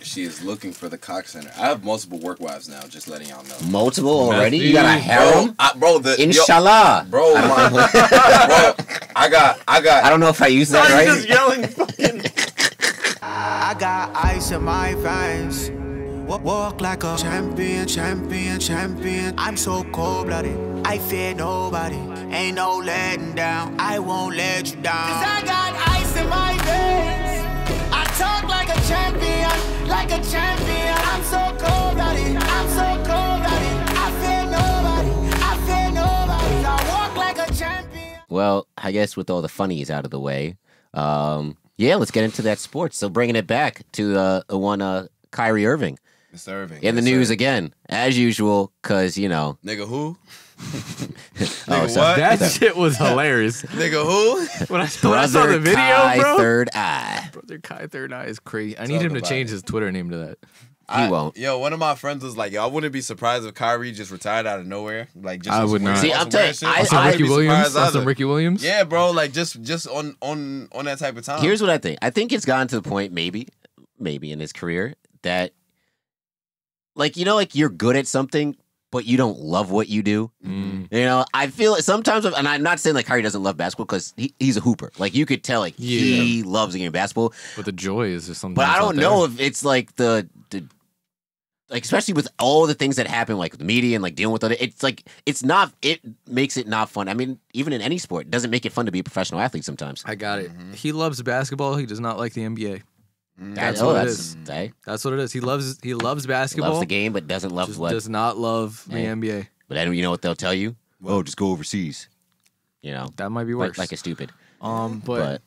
She is looking for the cock center. I have multiple work wives now. Just letting y'all know. Multiple already? You got a harem? Inshallah. Bro, I got. I don't know if I use that right. Just yelling. I got ice in my veins. Walk like a champion, champion, champion. I'm so cold-blooded, I fear nobody. Ain't no letting down, I won't let you down. Cause I got ice in my veins. I talk like a champion, like a champion. I'm so cold-blooded, I'm so cold-blooded. I fear nobody, I fear nobody. I walk like a champion. Well, I guess with all the funnies out of the way, yeah, let's get into that sports. So bringing it back to the one Kyrie Irving. Mr. Irving. In the news again, as usual, because, you know. Nigga who? Nigga what? That shit was hilarious. Nigga who? When I saw the video, Kai bro. Third Eye. Brother Kai Third Eye is crazy. I need him to change his Twitter name to that. He won't. Yo, one of my friends was like, yo, I wouldn't be surprised if Kyrie just retired out of nowhere. Like, just I would not. See, I'm telling you, Ricky Williams. Yeah, bro, like just on that type of time. Here's what I think. I think it's gotten to the point, maybe in his career, that, like, you know, like you're good at something, but you don't love what you do. You know, I feel sometimes, and I'm not saying like Kyrie doesn't love basketball because he's a hooper. Like you could tell, like he loves the game of basketball. But the joy is just something. But I don't know if it's like the like, especially with all the things that happen, like the media and like dealing with other, it's like it makes it not fun. I mean, even in any sport, it doesn't make it fun to be a professional athlete sometimes. I got it. He loves basketball. He does not like the NBA. That's what what it it is. is. That's what it is. He loves basketball. Loves the game, but doesn't love what does not love the NBA. But then you know what they'll tell you? Oh, just go overseas. You know, that might be worse. Like a stupid. But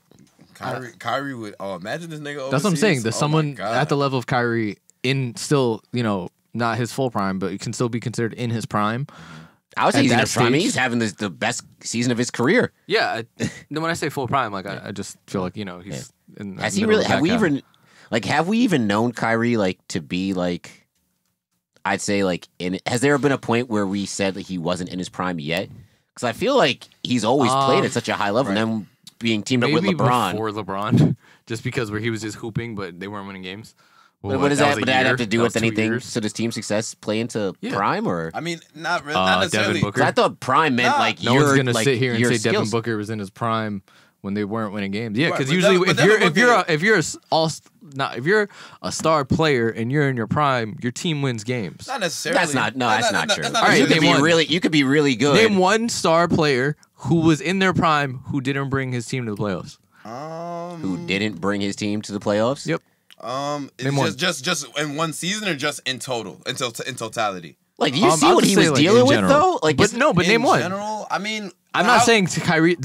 Kyrie would. Oh, imagine this nigga overseas. That's what I'm saying. There's someone at the level of Kyrie in still, you know, not his full prime, but it can still be considered in his prime. I would say he's in his prime. He's having the best season of his career. Yeah. When I say full prime, like I just feel like, you know, he's in. Has he really? Have we even known Kyrie like to be like? I'd say like has there been a point where we said that he wasn't in his prime yet? Because I feel like he's always played at such a high level, and then being teamed up with LeBron. Before LeBron, just because where he was just hooping, but they weren't winning games. Well, what does that? Would that have to do with anything? So does team success play into prime, or? I mean, not really. Not necessarily. Devin Booker. I thought prime meant like no one's gonna sit here and say skills. Devin Booker was in his prime when they weren't winning games. Yeah, because usually if you're a star player and you're in your prime, your team wins games. Not necessarily. That's not true. All right, you could be really good. Name one star player who was in their prime who didn't bring his team to the playoffs. Who didn't bring his team to the playoffs? Yep. Just in one season or just in total, in totality. Like, do you see what he was dealing with though? Like, but name one. In general, I mean, I'm not saying to Kyrie.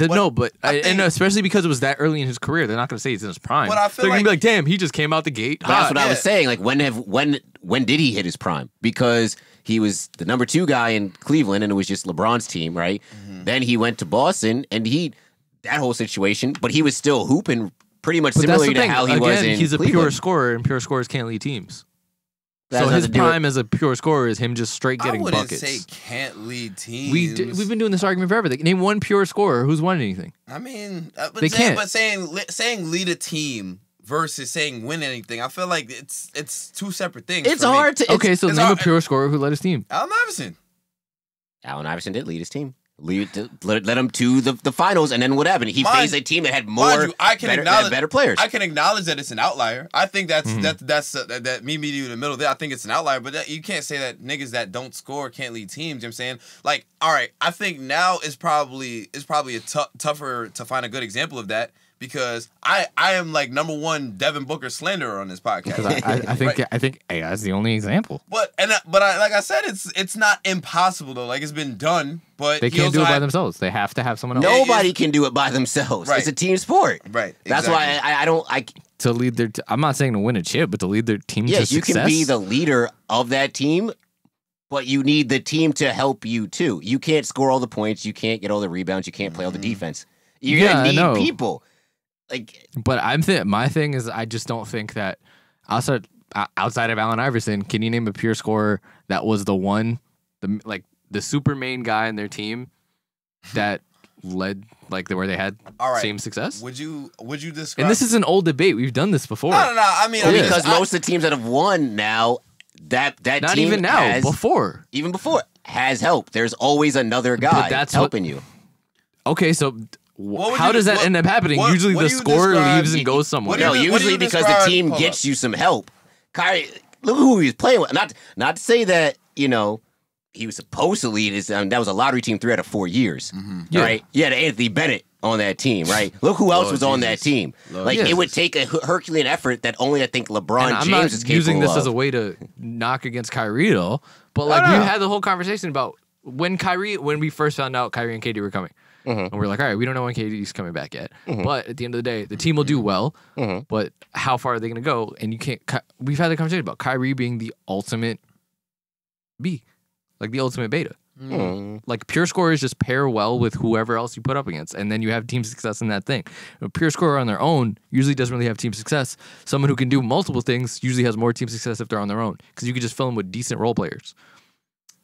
And especially because it was that early in his career, they're not going to say he's in his prime. But I feel they're going to be like, "Damn, he just came out the gate." That's what I was saying. Like, when did he hit his prime? Because he was the number 2 guy in Cleveland, and it was just LeBron's team, right? Then he went to Boston, and that whole situation, but he was still hooping pretty much similar to how he was in he's a Cleveland. pure scorer, and pure scorers can't lead teams. So his prime as a pure scorer is him just straight getting buckets. I wouldn't say can't lead teams. We've been doing this argument forever. Name one pure scorer who's won anything. I mean, they can't. But saying lead a team versus saying win anything, I feel like it's two separate things. It's hard to. Okay, so name a pure scorer who led his team. Allen Iverson. Allen Iverson did lead his team. Led him to the finals, and then what happened? He faced a team that had better players. I can acknowledge that it's an outlier. I think that's that me meeting you in the middle there. I think it's an outlier, but you can't say that niggas that don't score can't lead teams. You know what I'm saying? Like, all right, I think now is probably tougher to find a good example of that. Because I am like number 1 Devin Booker slanderer on this podcast. I think that's the only example. But like I said, it's not impossible though. Like, it's been done, but they can't do it by themselves. They have to have someone else. Nobody can do it by themselves. Right. It's a team sport. Right. That's why I don't. To lead their. I'm not saying to win a chip, but to lead their team. Yeah, to success. You can be the leader of that team. But you need the team to help you too. You can't score all the points. You can't get all the rebounds. You can't play all the defense. You're gonna need people. But my thing is, I just don't think that outside of Allen Iverson, can you name a pure scorer that was the super main guy in their team that led where they had same success? Would you describe? And this is an old debate. We've done this before. No. I mean, because most of the teams that have won now, that not team even now, has, before, even before, has help. There's always another guy helping you. Okay, so how does that end up happening? Usually the scorer leaves and goes somewhere. No, usually because the team gets you some help. Kyrie, look who he was playing with. Not to say that, he was supposed to lead his. That was a lottery team 3 out of 4 years, right? You had Anthony Bennett on that team, right? Look who else was on that team. It would take a Herculean effort that only I think LeBron James is capable of. I'm not using this as a way to knock against Kyrie though, but we had the whole conversation about when we first found out Kyrie and KD were coming. And we're like, all right, we don't know when KD's coming back yet. But at the end of the day, the team will do well. But how far are they going to go? And you can't. We've had the conversation about Kyrie being the ultimate B, like the ultimate beta. Like pure scorers just pair well with whoever else you put up against, and then you have team success in that thing. A pure scorer on their own usually doesn't really have team success. Someone who can do multiple things usually has more team success if they're on their own, because you can just fill them with decent role players.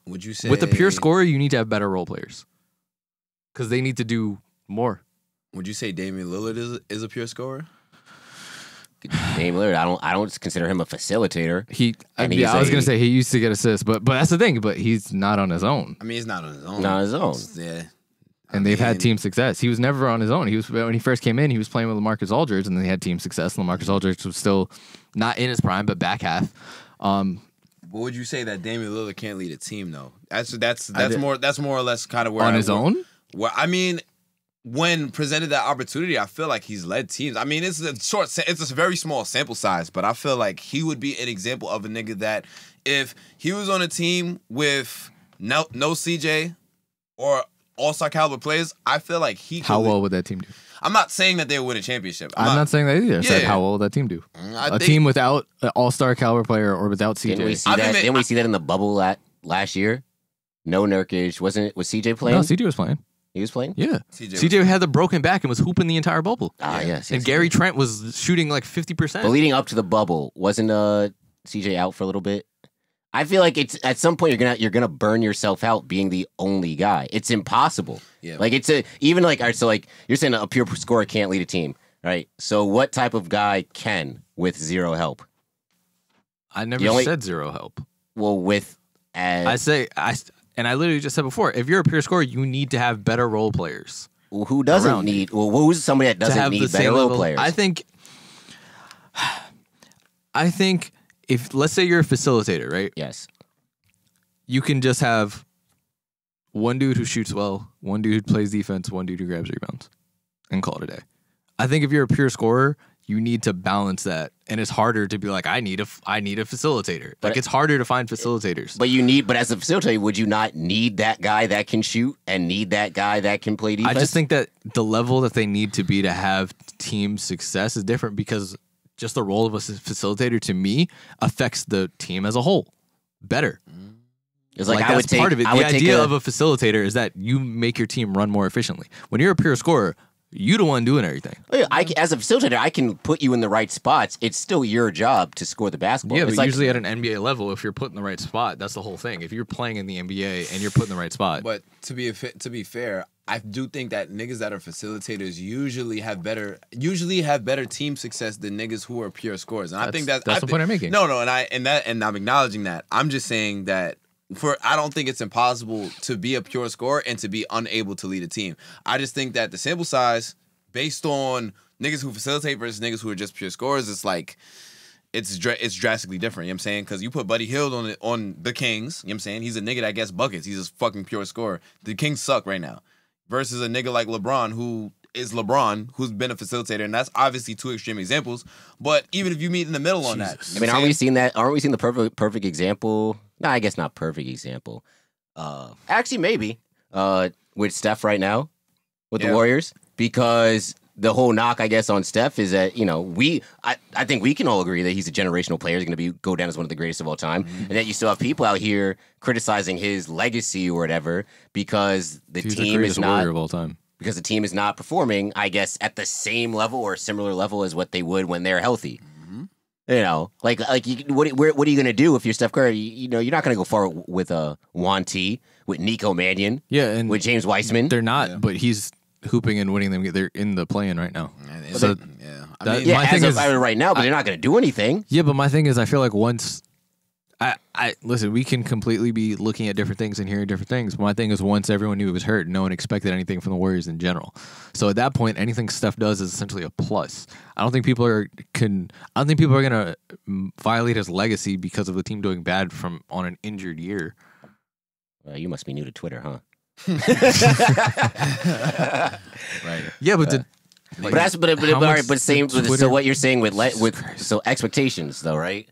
Would you say with a pure scorer, you need to have better role players? Because they need to do more. Would you say Damian Lillard is a pure scorer? Damian Lillard, I don't consider him a facilitator. I was gonna say he used to get assists, but that's the thing. But he's not on his own. I mean, he's not on his own. Not on his own. Yeah. And they've had team success. He was never on his own. When he first came in, he was playing with LaMarcus Aldridge, and then they had team success. And LaMarcus Aldridge was still not in his prime, but back half. But would you say that Damian Lillard can't lead a team though? That's more or less kind of where on his own. Well, I mean, when presented that opportunity, I feel like he's led teams. I mean, it's a very small sample size, but I feel like he would be an example of a nigga that if he was on a team with no CJ or all-star caliber players, I feel like he could. How well would that team do? I'm not saying that they would win a championship. I'm not saying that either. I said, how well would that team do? A team without an all-star caliber player or without CJ. Didn't we see that in the bubble last year? No Nurkic. Was CJ playing? No, CJ was playing. He was playing? Yeah. CJ had the broken back and was hooping the entire bubble. Yes. And Gary Trent was shooting like 50%. But leading up to the bubble, wasn't CJ out for a little bit? I feel like it's at some point you're gonna burn yourself out being the only guy. It's impossible. Yeah. Like you're saying a pure scorer can't lead a team, right? So what type of guy can with zero help? I never said zero help. Well, and I literally just said before, if you're a pure scorer, you need to have better role players. Well, who doesn't need? Well, who's somebody that doesn't need better role players? I think if, let's say you're a facilitator, right? Yes. You can just have one dude who shoots well, one dude who plays defense, one dude who grabs rebounds, and call it a day. I think if you're a pure scorer, you need to balance that, and it's harder to be like, I need a facilitator. But it's harder to find facilitators. But as a facilitator, would you not need that guy that can shoot and need that guy that can play defense? I just think that the level that they need to be to have team success is different, because just the role of a facilitator to me affects the team as a whole better. It's that's part of it. The idea of a facilitator is that you make your team run more efficiently. When you're a pure scorer, you the one doing everything. As a facilitator, I can put you in the right spots. It's still your job to score the basketball. Yeah, but usually at an NBA level, if you're put in the right spot, that's the whole thing. If you're playing in the NBA and you're put in the right spot. But to be fair, I do think that niggas that are facilitators usually have better team success than niggas who are pure scorers. And I think that's the point I'm making. No, and I'm acknowledging that. I'm just saying that I don't think it's impossible to be a pure scorer and to be unable to lead a team. I just think that the sample size, based on niggas who facilitate versus niggas who are just pure scorers, it's drastically different. You know what I'm saying? Because you put Buddy Hield on the Kings. You know what I'm saying? He's a nigga that gets buckets. He's a fucking pure scorer. The Kings suck right now. Versus a nigga like LeBron, who's been a facilitator, and that's obviously two extreme examples. But even if you meet in the middle on that, I mean, aren't we seeing the perfect example? No, I guess not perfect example. Actually, maybe with Steph right now with the Warriors, because the whole knock, I guess, on Steph is that I think we can all agree that he's a generational player. He's going to go down as one of the greatest of all time, and that you still have people out here criticizing his legacy or whatever because he's team is not warrior of all time. Because the team is not performing, I guess, at the same level or similar level as what they would when they're healthy. You know, what are you going to do if you're Steph Curry? You're not going to go far with Juan T, with Nico Mannion, and with James Wiseman. They're not, but he's hooping and winning them. They're in the play-in right now. So yeah, I mean, as of right now, but they're not going to do anything. Yeah, but my thing is, I feel like once I listen, we can completely be looking at different things and hearing different things. My thing is, once everyone knew he was hurt, no one expected anything from the Warriors in general. So at that point, anything Steph does is essentially a plus. I don't think people are gonna violate his legacy because of the team doing bad on an injured year. You must be new to Twitter, huh? right. Yeah, but so what you're saying with so expectations though, right?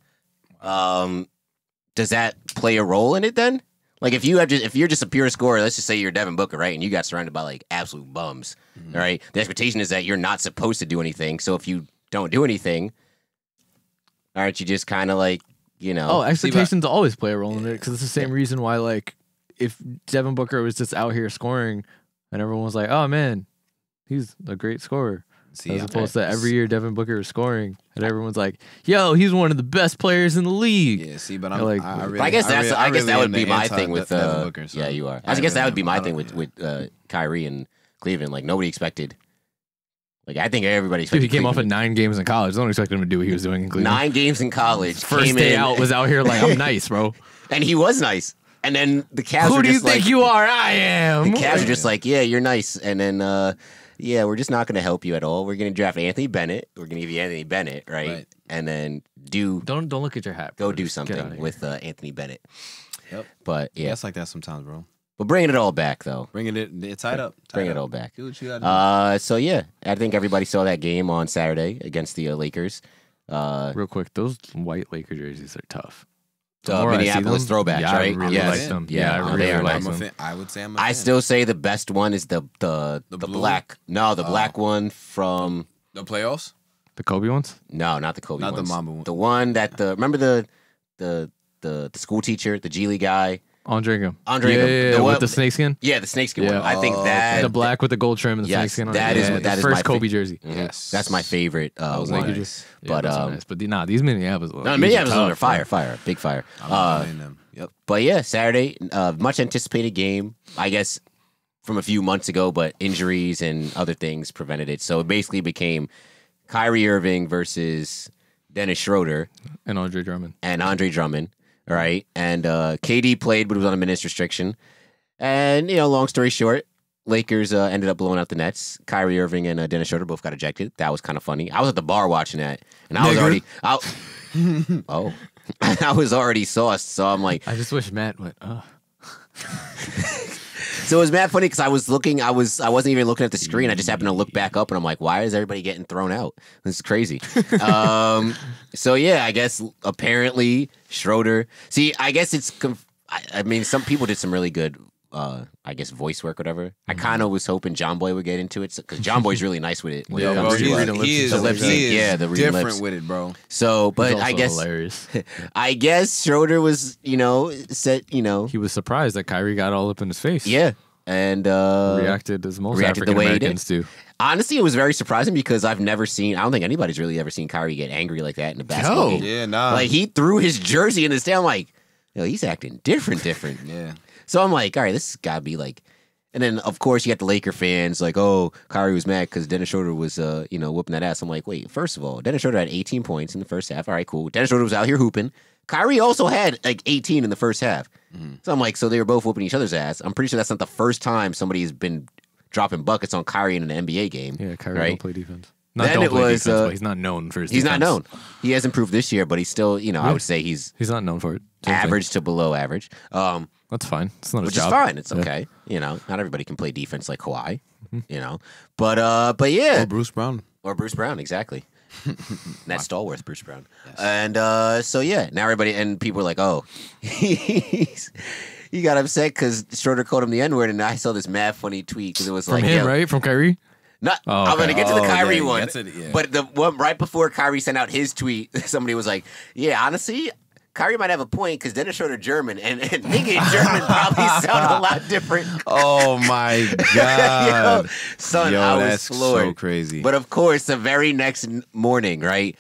Does that play a role in it then? Like if you're just a pure scorer, let's just say you're Devin Booker, right? And you got surrounded by like absolute bums, right? The expectation is that you're not supposed to do anything. So if you don't do anything, aren't you just kind of like, expectations always play a role in it because it's the same reason why like if Devin Booker was just out here scoring and everyone was like, oh man, he's a great scorer. As opposed to every year Devin Booker is scoring and everyone's like, yo, he's one of the best players in the league. Yeah, see, but I guess that would be my thing with Devin Booker, so yeah, you are. I guess that would be my thing with Kyrie and Cleveland. Like nobody expected. Like I think everybody expected. Dude, he came off of 9 games in college. Don't expect him to do what he was doing in Cleveland. 9 games in college. First day out was out here like, I'm nice, bro. And he was nice. And then the Cavs Who were do you just think like, you are? I am. The Cavs are just like, yeah, you're nice. And then yeah, we're just not going to help you at all. We're going to draft Anthony Bennett. We're going to give you Anthony Bennett, right? And then don't look at your hat. Go do something with Anthony Bennett. Yep. But yeah, it's like that sometimes, bro. But bringing it all back though. It's tied up. Bring it all back. Do what you gotta do. So yeah, I think everybody saw that game on Saturday against the Lakers. Real quick, those white Laker jerseys are tough. Minneapolis throwbacks, right? I really like them. I really like them. I would say I'm a fan. I still say the best one is the black. No, the black one from the playoffs. The Kobe ones? No, not the Kobe ones. Not the Mamba one. The one that remember the school teacher, the G League guy. Andre Gum. Yeah, with the snakeskin? Yeah, the snakeskin one. I think that... The black with the gold trim and the snakeskin on it. That is first my Kobe jersey. Mm-hmm. Yes. That's my favorite one. Nice. But, nice. But these Minneapolis ones. No, Minneapolis ones are fire. Big fire. Them. Yep. But yeah, Saturday, much anticipated game, I guess, from a few months ago, but injuries and other things prevented it. So it basically became Kyrie Irving versus Dennis Schroeder. And Andre Drummond. All right, and KD played, but was on a minutes restriction. And, long story short, Lakers ended up blowing out the Nets. Kyrie Irving and Dennis Schroeder both got ejected. That was kind of funny. I was at the bar watching that, and I was already... I was already sauced, so I'm like... I just wish Matt went, So it was mad funny because I wasn't even looking at the screen. I just happened to look back up and I'm like, why is everybody getting thrown out? This is crazy. So yeah, I guess apparently Schroeder. See, I guess I mean, some people did some really good, I guess, voice work, whatever. I kind of was hoping John Boy would get into it because John Boy's really nice with it. He is different with it, bro. So, but I guess hilarious. I guess Schroeder was, said, he was surprised that Kyrie got all up in his face. Yeah. And reacted as most African Americans do. Honestly, it was very surprising because I don't think anybody's really ever seen Kyrie get angry like that in a basketball game. Yeah, nah. Like, he threw his jersey in the stand. I'm like, he's acting different. Yeah. So I'm like, all right, this has got to be like... And then, of course, you got the Laker fans like, oh, Kyrie was mad because Dennis Schroeder was, whooping that ass. I'm like, wait, first of all, Dennis Schroeder had 18 points in the first half. All right, cool. Dennis Schroeder was out here hooping. Kyrie also had like 18 in the first half. Mm-hmm. So I'm like, so they were both whooping each other's ass. I'm pretty sure that's not the first time somebody has been dropping buckets on Kyrie in an NBA game. Yeah, Kyrie don't play defense. Then it was, defense, but he's not known for his defense. He's not known. He has improved this year, but he's still, I would say he's not known for it. Average to below average. That's fine. It's not his which job. is fine. It's okay. Not everybody can play defense like Kawhi. But yeah. Or Bruce Brown. Exactly. That Stallworth Bruce Brown. Yes. And so yeah, now everybody and people were like, oh, he got upset because Schroeder called him the N-word, and I saw this mad funny tweet because it was from him, right? From Kyrie? I'm going to get to the Kyrie one. Yeah. But the one right before Kyrie sent out his tweet, somebody was like, yeah, honestly, Kyrie might have a point because Dennis Schroeder German, and nigga in German probably sound a lot different. Oh, my God. Son, I was floored. So crazy. But of course, the very next morning, right,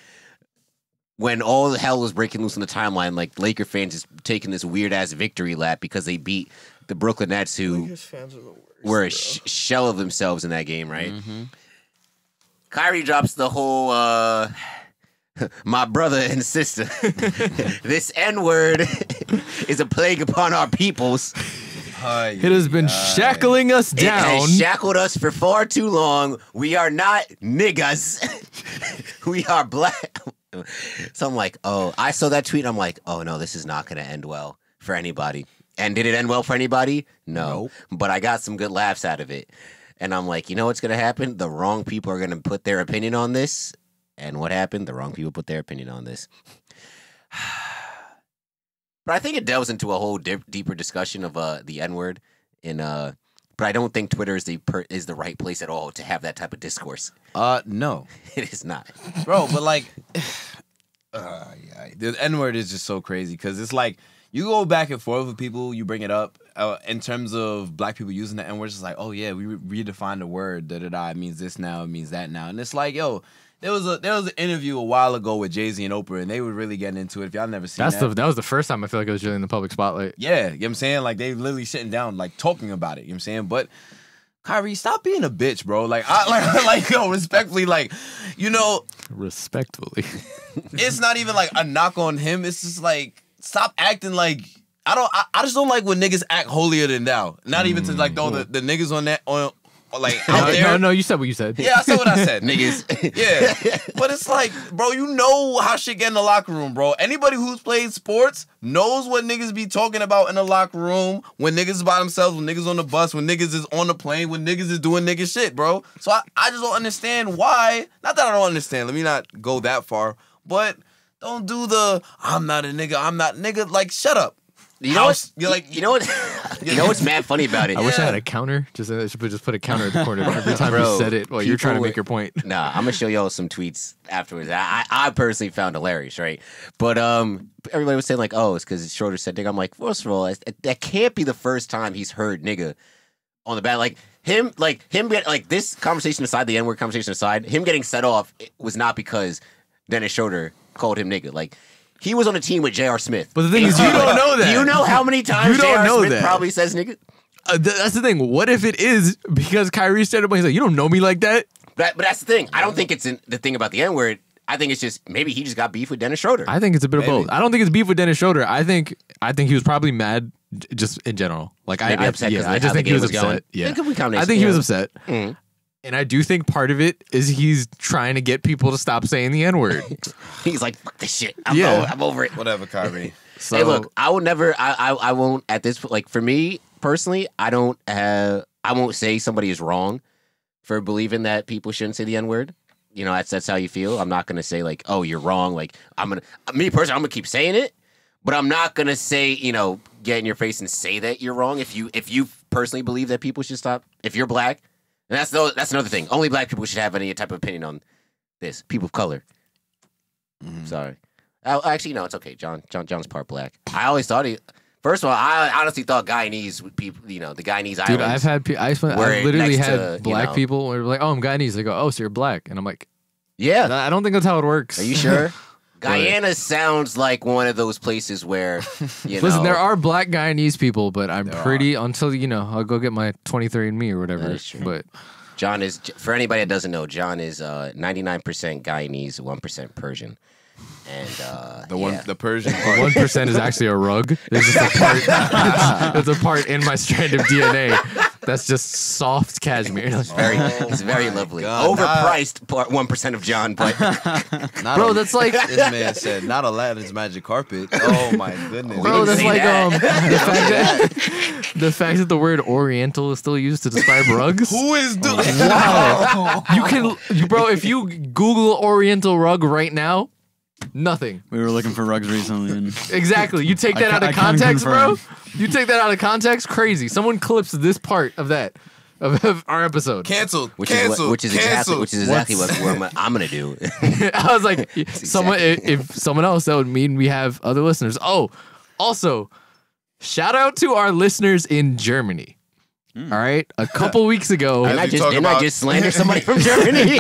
when all the hell was breaking loose on the timeline, like Laker fans is taking this weird-ass victory lap because they beat the Brooklyn Nets, who... Lakers fans are the worst. were a shell of themselves in that game, right? Kyrie drops the whole my brother and sister. This N-word is a plague upon our peoples. It has been shackling us down. It has shackled us for far too long. We are not niggas. We are black. So I'm like, oh, I saw that tweet. I'm like, oh no, this is not going to end well for anybody. And did it end well for anybody? No. But I got some good laughs out of it. And I'm like, you know what's going to happen? The wrong people are going to put their opinion on this. And what happened? The wrong people put their opinion on this. But I think it delves into a whole deeper discussion of the N-word. But I don't think Twitter is the right place at all to have that type of discourse. No. It is not. Bro, but like, the N-word is just so crazy because it's like, you go back and forth with people, you bring it up in terms of black people using the N-word. It's like, oh yeah, we redefined the word, it means this now, it means that now. And it's like, yo, there was an interview a while ago with Jay-Z and Oprah, and they were really getting into it. If y'all never seen that. That was the first time I feel like it was really in the public spotlight. Yeah, you know what I'm saying? Like, they literally sitting down, like, talking about it, you know what I'm saying? But Kyrie, stop being a bitch, bro. Like, yo, respectfully, like, you know. Respectfully. It's not even, like, a knock on him. It's just, like, stop acting like, I just don't like when niggas act holier than thou. Not even to, like, throw the niggas on that, like, out there. No, you said what you said. Yeah, I said what I said. Niggas. Yeah. But it's like, bro, you know how shit get in the locker room, bro. Anybody who's played sports knows what niggas be talking about in the locker room when niggas is by themselves, when niggas on the bus, when niggas is on the plane, when niggas is doing nigga shit, bro. So I just don't understand why. Not that I don't understand. Let me not go that far. But don't do I'm not a nigga. Like, shut up. You know what's mad funny about it? I wish I had a counter. Just put a counter at the corner every time you said it while you're trying to make your point. Nah, I'm gonna show y'all some tweets afterwards. I personally found hilarious, right? But everybody was saying like, oh, it's because Schroeder said nigga. I'm like, first of all, that can't be the first time he's heard nigga on the bat. Like him get like this conversation aside, the N-word conversation aside, him getting set off was not because Dennis Schroeder called him nigga. Like. He was on a team with J.R. Smith. But the thing is, you don't know that. Do you know how many times J.R. Smith probably says nigga? That's the thing. What if it is because Kyrie started playing? He's like, you don't know me like that? But that's the thing. I don't think it's the thing about the N-word. I think it's just maybe he just got beef with Dennis Schroeder. I think it's a bit of both. I don't think it's beef with Dennis Schroeder. I think he was probably mad just in general. Like maybe upset because I just think he was upset. Going. Yeah. I think he was upset. Mm-hmm. And I do think part of it is he's trying to get people to stop saying the N-word. He's like, fuck this shit. I'm over it. Whatever, Kyrie. So, hey, look, I will never, I won't, at this, like, for me, personally, I won't say somebody is wrong for believing that people shouldn't say the N-word. You know, that's how you feel. I'm not going to say, like, oh, you're wrong. Like, me personally, I'm going to keep saying it. But I'm not going to say, you know, get in your face and say that you're wrong. If you personally believe that people should stop, if you're black. And that's another thing. Only black people should have any type of opinion on this. People of color. Sorry. Actually, no, it's okay. John's part black. I always thought first of all, I honestly thought Guyanese people, you know, the Guyanese islands. Dude, I've literally had black people who are like, oh, I'm Guyanese. They go, oh, so you're black. And I'm like, yeah. I don't think that's how it works. Are you sure? Guyana sounds like one of those places where, you know. Listen, there are black Guyanese people, but I'm until, you know, I'll go get my 23andMe or whatever. That is true. But John is, for anybody that doesn't know, John is 99% Guyanese, 1% Persian. And the Persian part. 1% is actually a rug. There's just a part. There's a part in my strand of DNA that's just soft cashmere. It's very lovely. God, overpriced 1% of John, but bro, that's like this man said, not Aladdin's magic carpet. Oh my goodness, bro, that's like the fact that the word Oriental is still used to describe rugs. Who is doing? Wow, bro. If you Google Oriental rug right now. Nothing. We were looking for rugs recently. And exactly. You take that out of context, bro. You take that out of context, crazy. Someone clips this part of that of our episode. Canceled. Which is exactly what I'm gonna do. I was like, if someone else, that would mean we have other listeners. Oh, also, shout out to our listeners in Germany. All right, a couple weeks ago, didn't I just slander somebody from Germany?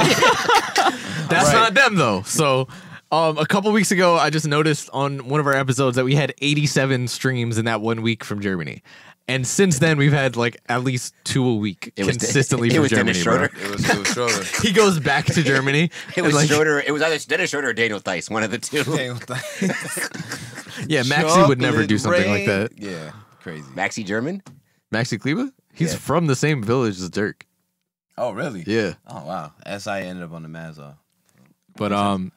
That's not them though. So. A couple weeks ago, I just noticed on one of our episodes that we had 87 streams in that 1 week from Germany. And since then, we've had like at least 2 a week consistently from Germany. Bro. It was Schroeder. He goes back to Germany. It was Schroeder. It was either Dennis Schroeder or Daniel Theis, one of the two. Yeah, Maxi would never do something like that. Yeah, crazy. Maxi German? Maxi Kleba? He's from the same village as Dirk. Oh, really? Yeah. Oh, wow. SI ended up on the Mavs, though. But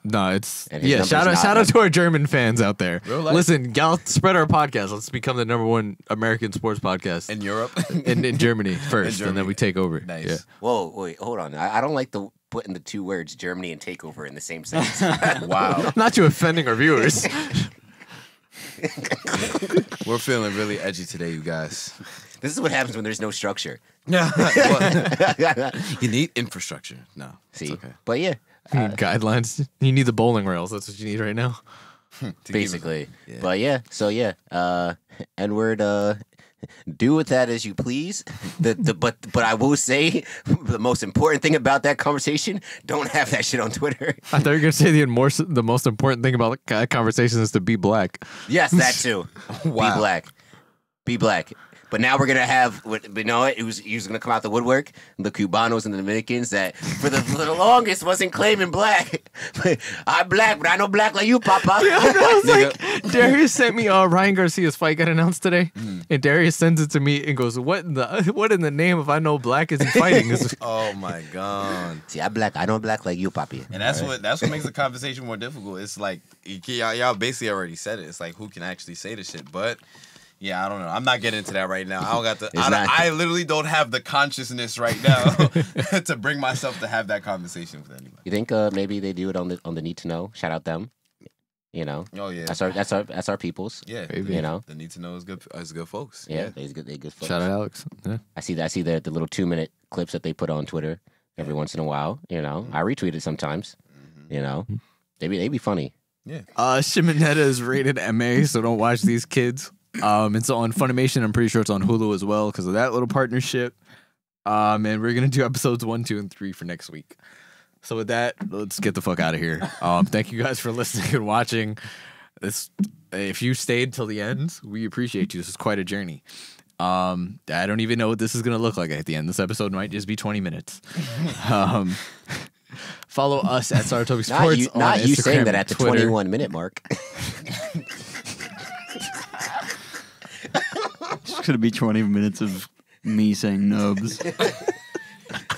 no, it's shout out to our German fans out there. Listen, y'all spread our podcast. Let's become the #1 American sports podcast in Europe, in Germany first, and then we take over. Nice. Yeah. Whoa, wait, hold on. I don't like putting the two words Germany and takeover in the same sentence. Wow. Not you offending our viewers. We're feeling really edgy today, you guys. This is what happens when there's no structure. Yeah. You need infrastructure. No. See, okay. But yeah. You need guidelines. You need the bowling rails. That's what you need right now. Basically. Yeah. But yeah, so yeah. N-word, do with that as you please. But I will say the most important thing about that conversation, don't have that shit on Twitter. I thought you were gonna say the most important thing about the conversation is to be black. Yes, that too. Wow. Be black. Be black. But now we're going to have, you know what, he was going to come out the woodwork, the Cubanos and the Dominicans that for the longest wasn't claiming black. I'm black, but I know black like you, Papa. Yeah, I was like, Darius sent me Ryan Garcia's fight got announced today, and Darius sends it to me and goes, what in the name if I know black is he fighting? Oh my God. See, I'm black. I know black like you, Papi. And that's what makes the conversation more difficult. It's like, y'all basically already said it. It's like, who can actually say the shit? But yeah, I don't know. I'm not getting into that right now. I don't got the. I literally don't have the consciousness right now to bring myself to have that conversation with anybody. You think maybe they do it on the need to know? Shout out them. You know. Oh yeah. That's our peoples. Yeah. Maybe. You know. The need to know is good. Is good folks. Yeah. They good folks. Shout out Alex. Yeah. I see the little 2-minute clips that they put on Twitter every once in a while. You know. I retweet it sometimes. You know. They be funny. Yeah. Shimoneta is rated MA, so don't watch these kids. It's on Funimation. I'm pretty sure it's on Hulu as well because of that little partnership. And we're gonna do episodes 1, 2, and 3 for next week. So with that, let's get the fuck out of here. Thank you guys for listening and watching. If you stayed till the end, we appreciate you. This is quite a journey. I don't even know what this is gonna look like at the end. This episode might just be 20 minutes. Follow us at Saratobi Sports. Not you saying that at the Twitter. 21-minute mark. It's gonna be 20 minutes of me saying nubs.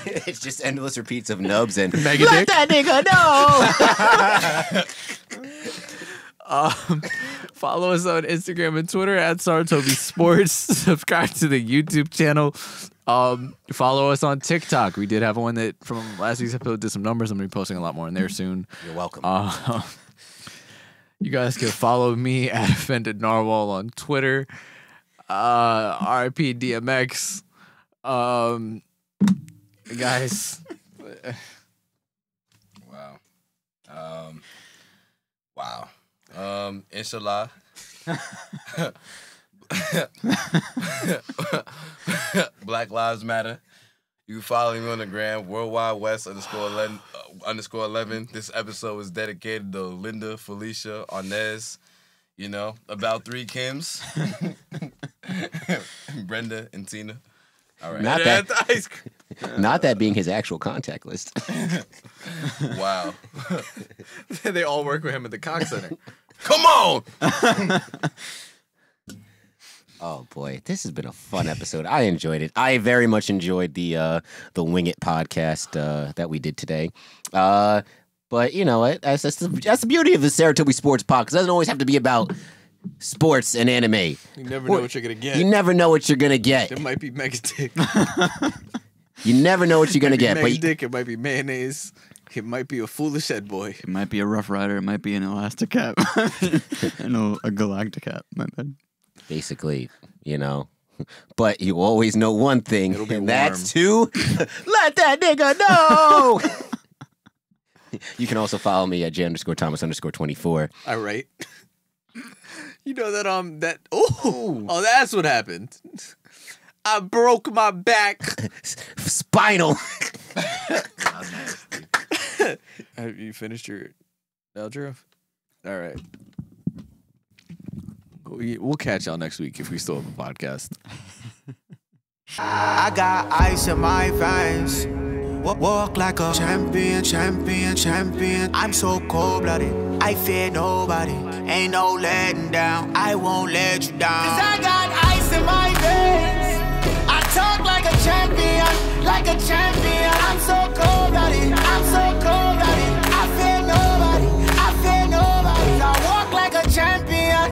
It's just endless repeats of nubs and Mega let dick. that nigga know. Follow us on Instagram and Twitter at Saratobi Sports. Subscribe to the YouTube channel. Follow us on TikTok. We did have one that from last week's episode did some numbers. I'm gonna be posting a lot more in there soon. You're welcome. You guys can follow me at Offended Narwhal on Twitter. RIP DMX. Guys. Wow. Inshallah. Black Lives Matter. You can follow me on the gram, Worldwide West _11. This episode was dedicated to Linda, Felicia, Arnez, you know, about 3 Kims, Brenda, and Tina. All right. Not that being his actual contact list. Wow. They all work with him at the Cox Center. Come on! Oh boy, this has been a fun episode. I enjoyed it. I very much enjoyed the Wing It podcast that we did today. But you know what? That's the beauty of the Saratobi Sports podcast. It doesn't always have to be about sports and anime. You never know what you're gonna get. You never know what you're gonna get. It might be Mega Dick. You never know what you're gonna get. Mega Dick. It might be mayonnaise. It might be a foolish head boy. It might be a Rough Rider. It might be an Elasticap. And a Galacticap. My bad. Basically, you know. But you always know one thing, It'll be and warm. that's to let that nigga know. You can also follow me at J_Thomas_24. All right. You know that oh, that's what happened. I broke my back. Spinal. Have you finished your outro? All right. We'll catch y'all next week if we still have a podcast. I got ice in my veins. Walk like a champion, champion, champion. I'm so cold-blooded, I fear nobody. Ain't no letting down, I won't let you down. 'Cause I got